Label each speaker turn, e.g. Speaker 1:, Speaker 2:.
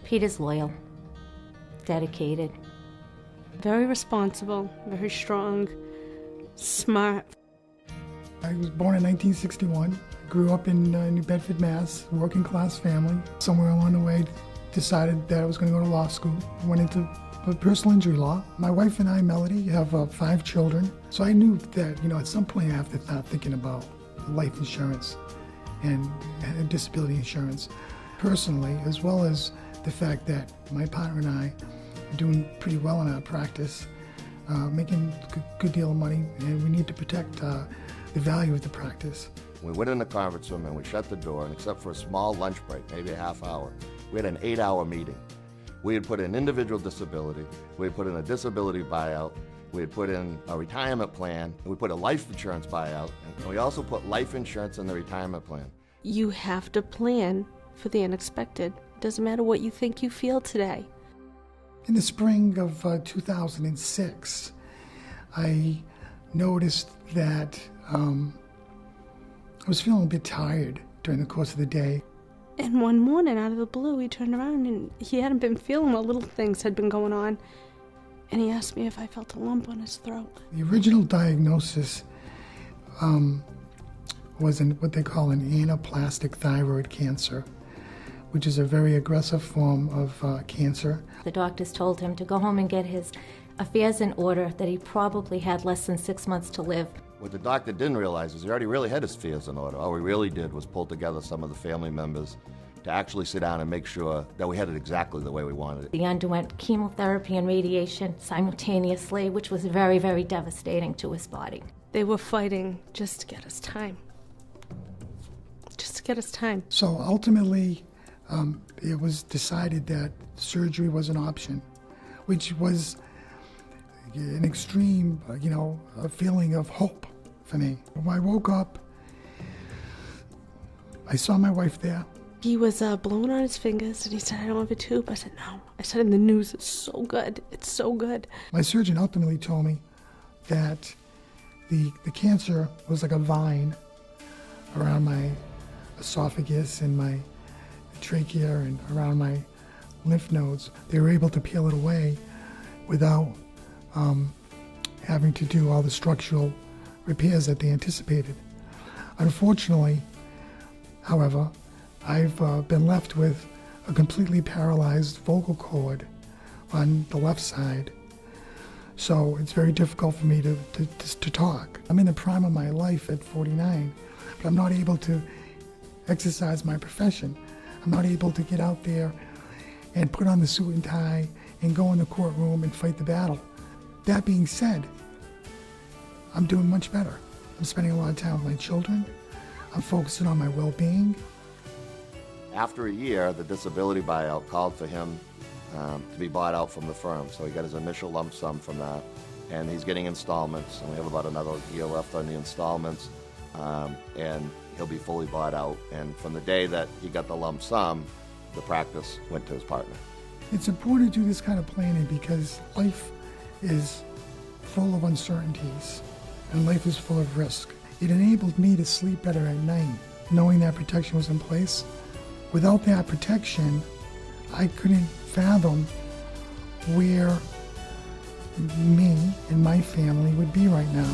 Speaker 1: Peter's loyal, dedicated.
Speaker 2: Very responsible, very strong, smart.
Speaker 3: I was born in 1961, grew up in New Bedford, Mass., working class family. Somewhere along the way, decided that I was going to go to law school. Went into personal injury law. My wife and I, Melody, have 5 children. So I knew that, at some point I have to start thinking about life insurance and disability insurance personally, as well as the fact that my partner and I are doing pretty well in our practice, making a good deal of money, and we need to protect the value of the practice.
Speaker 4: We went in the conference room and we shut the door, and except for a small lunch break, maybe a half hour, we had an 8-hour meeting. We had put in individual disability, we had put in a disability buyout, we had put in a retirement plan, and we put a life insurance buyout, and we also put life insurance in the retirement plan.
Speaker 2: You have to plan for the unexpected. Doesn't matter what you think you feel today.
Speaker 3: In the spring of 2006, I noticed that I was feeling a bit tired during the course of the day.
Speaker 2: And one morning, out of the blue, he turned around and he hadn't been feeling well. Little things had been going on. And he asked me if I felt a lump on his throat. The
Speaker 3: original diagnosis was what they call an anaplastic thyroid cancer, which is a very aggressive form of cancer.
Speaker 1: The doctors told him to go home and get his affairs in order, that he probably had less than 6 months to live.
Speaker 4: What the doctor didn't realize is he already really had his affairs in order. All we really did was pull together some of the family members to actually sit down and make sure that we had it exactly the way we wanted it.
Speaker 1: He underwent chemotherapy and radiation simultaneously, which was very, very devastating to his body.
Speaker 2: They were fighting just to get us time. Just to get us time.
Speaker 3: So ultimately, it was decided that surgery was an option, which was an extreme, a feeling of hope for me. When I woke up, I saw my wife there.
Speaker 2: He was blowing on his fingers, and he said, I don't have a tube. I said, no. I said, in the news, it's so good. It's so good.
Speaker 3: My surgeon ultimately told me that the cancer was like a vine around my esophagus and my trachea and around my lymph nodes. They were able to peel it away without having to do all the structural repairs that they anticipated. Unfortunately, however, I've been left with a completely paralyzed vocal cord on the left side, so it's very difficult for me to talk. I'm in the prime of my life at 49, but I'm not able to exercise my profession. I'm not able to get out there and put on the suit and tie and go in the courtroom and fight the battle. That being said, I'm doing much better. I'm spending a lot of time with my children. I'm focusing on my well-being.
Speaker 4: After a year, the disability buyout called for him to be bought out from the firm. So he got his initial lump sum from that, and he's getting installments, and we have about another year left on the installments, and he'll be fully bought out. And from the day that he got the lump sum, the practice went to his partner.
Speaker 3: It's important to do this kind of planning because life is full of uncertainties, and life is full of risk. It enabled me to sleep better at night, knowing that protection was in place. Without that protection, I couldn't fathom where me and my family would be right now.